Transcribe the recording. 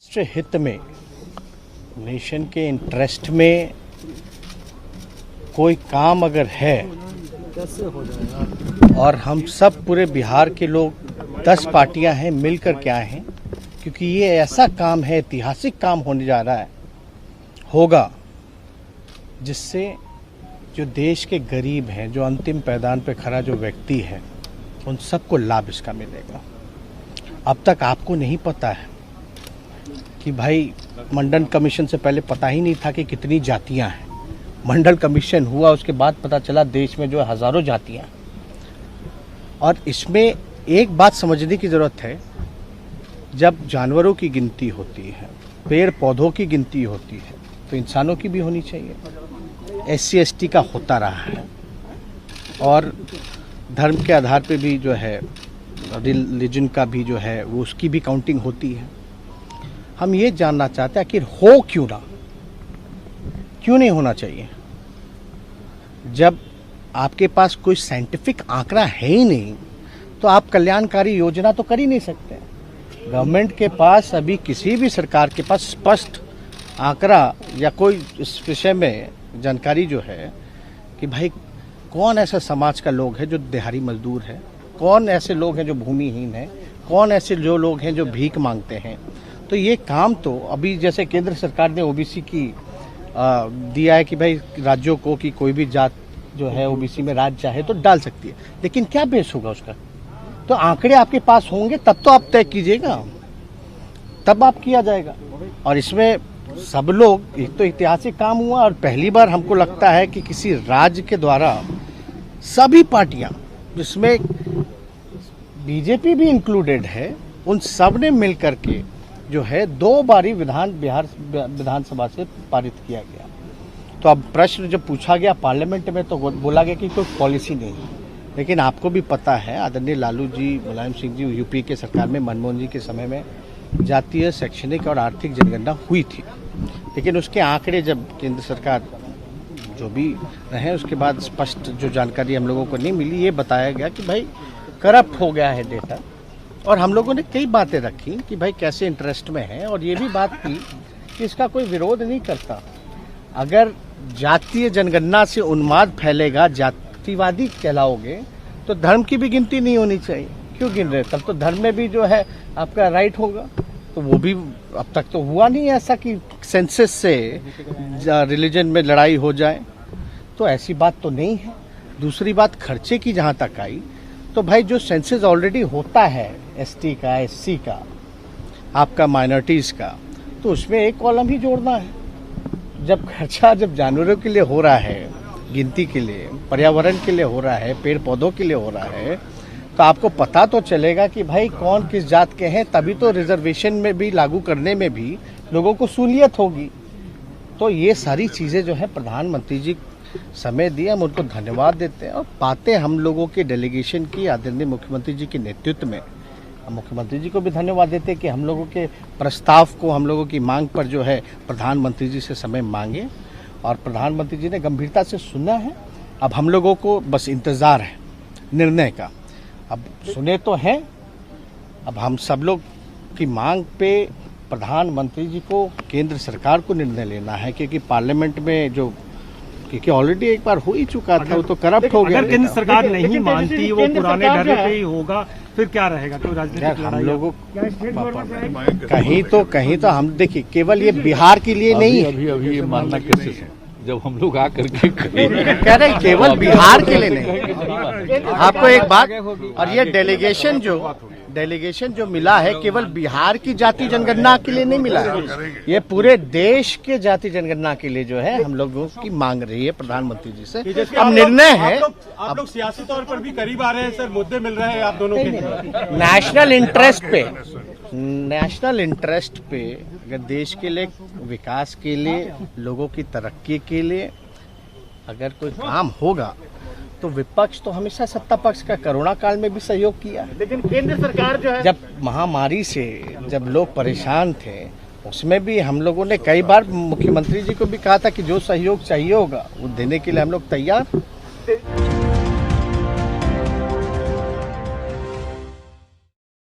राष्ट्र हित में, नेशन के इंटरेस्ट में कोई काम अगर है कैसे हो जाएगा? और हम सब पूरे बिहार के लोग 10 पार्टियां हैं मिलकर के आए हैं, क्योंकि ये ऐसा काम है, ऐतिहासिक काम होने जा रहा है, होगा जिससे जो देश के गरीब हैं, जो अंतिम पैदान पे खड़ा जो व्यक्ति है, उन सबको लाभ इसका मिलेगा। अब तक आपको नहीं पता है कि भाई मंडल कमीशन से पहले पता ही नहीं था कि कितनी जातियां हैं। मंडल कमीशन हुआ, उसके बाद पता चला देश में जो है हज़ारों जातियां हैं। और इसमें एक बात समझने की ज़रूरत है, जब जानवरों की गिनती होती है, पेड़ पौधों की गिनती होती है, तो इंसानों की भी होनी चाहिए। SC ST का होता रहा है और धर्म के आधार पे भी जो है, रिलीजन का भी जो है, वो उसकी भी काउंटिंग होती है। हम ये जानना चाहते हैं कि हो क्यों ना, क्यों नहीं होना चाहिए। जब आपके पास कोई साइंटिफिक आंकड़ा है ही नहीं, तो आप कल्याणकारी योजना तो कर ही नहीं सकते। गवर्नमेंट के पास अभी, किसी भी सरकार के पास स्पष्ट आंकड़ा या कोई इस विषय में जानकारी जो है कि भाई कौन ऐसा समाज का लोग है जो दिहाड़ी मजदूर है, कौन ऐसे लोग हैं जो भूमिहीन हैं, कौन ऐसे जो लोग हैं जो भीख मांगते हैं। तो ये काम तो अभी जैसे केंद्र सरकार ने OBC की दिया है कि भाई राज्यों को कि कोई भी जात जो है OBC में राज्य चाहे तो डाल सकती है, लेकिन क्या बेस होगा उसका? तो आंकड़े आपके पास होंगे तब तो आप तय कीजिएगा, तब आप किया जाएगा। और इसमें सब लोग, एक तो ऐतिहासिक काम हुआ और पहली बार हमको लगता है कि किसी राज्य के द्वारा सभी पार्टियां, जिसमें BJP भी इंक्लूडेड है, उन सब ने मिल करके जो है 2 बारी बिहार विधानसभा से पारित किया गया। तो अब प्रश्न जब पूछा गया पार्लियामेंट में, तो बोला गया कि कोई पॉलिसी नहीं है। लेकिन आपको भी पता है, आदरणीय लालू जी, मुलायम सिंह जी, UP के सरकार में, मनमोहन जी के समय में जातीय, शैक्षणिक और आर्थिक जनगणना हुई थी। लेकिन उसके आंकड़े जब केंद्र सरकार जो भी रहे, उसके बाद स्पष्ट जो जानकारी हम लोगों को नहीं मिली, ये बताया गया कि भाई करप्ट हो गया है डेटा। और हम लोगों ने कई बातें रखी कि भाई कैसे इंटरेस्ट में है, और ये भी बात की कि इसका कोई विरोध नहीं करता। अगर जातीय जनगणना से उन्माद फैलेगा, जातिवादी कहलाओगे, तो धर्म की भी गिनती नहीं होनी चाहिए। क्यों गिन रहे? तब तो धर्म में भी जो है आपका राइट होगा। तो वो भी अब तक तो हुआ नहीं ऐसा कि सेंसस से रिलीजन में लड़ाई हो जाए, तो ऐसी बात तो नहीं है। दूसरी बात, खर्चे की जहाँ तक आई, तो भाई जो सेंसस ऑलरेडी होता है ST का, SC का, आपका माइनॉरिटीज़ का, तो उसमें एक कॉलम ही जोड़ना है। जब खर्चा जब जानवरों के लिए हो रहा है, गिनती के लिए, पर्यावरण के लिए हो रहा है, पेड़ पौधों के लिए हो रहा है, तो आपको पता तो चलेगा कि भाई कौन किस जात के हैं, तभी तो रिजर्वेशन में भी लागू करने में भी लोगों को सहूलियत होगी। तो ये सारी चीज़ें जो है प्रधानमंत्री जी समय दिए, हम उनको धन्यवाद देते हैं। और बातें हम लोगों के डेलीगेशन की आदरणीय मुख्यमंत्री जी के नेतृत्व में, हम मुख्यमंत्री जी को भी धन्यवाद देते हैं कि हम लोगों के प्रस्ताव को, हम लोगों की मांग पर जो है प्रधानमंत्री जी से समय मांगे, और प्रधानमंत्री जी ने गंभीरता से सुना है। अब हम लोगों को बस इंतज़ार है निर्णय का। अब सुने तो हैं, अब हम सब लोग की मांग पे प्रधानमंत्री जी को, केंद्र सरकार को निर्णय लेना है, क्योंकि पार्लियामेंट में जो, क्योंकि ऑलरेडी एक बार हो ही चुका था, वो तो करप्ट हो गया। अगर केंद्र सरकार नहीं मानती, वो पुराने ढर्रे पे ही होगा, फिर क्या रहेगा? कोई राजनीतिक हम लोगों कहीं तो हम देखिए, केवल ये बिहार के लिए नहीं है। अभी ये मानना कैसे है? जब हम लोग आकर के कह रहे हैं केवल बिहार के लिए नहीं। आपको एक बात, और ये डेलीगेशन जो मिला है, केवल बिहार की जाति जनगणना के लिए नहीं मिला है, ये पूरे देश के जाति जनगणना के लिए जो है हम लोगों की मांग रही है प्रधानमंत्री जी से। अब निर्णय है, आप लोग सियासी तौर पर भी करीब आ रहे हैं सर, मुद्दे मिल रहे हैं आप दोनों के। नेशनल इंटरेस्ट पे, अगर देश के लिए, विकास के लिए, लोगों की तरक्की के लिए अगर कोई काम होगा, तो विपक्ष तो हमेशा सत्ता पक्ष का कोरोना काल में भी सहयोग किया। लेकिन केंद्र सरकार जो है, जब महामारी से जब लोग परेशान थे, उसमें भी हम लोगों ने कई बार मुख्यमंत्री जी को भी कहा था कि जो सहयोग चाहिए होगा वो देने के लिए हम लोग तैयार।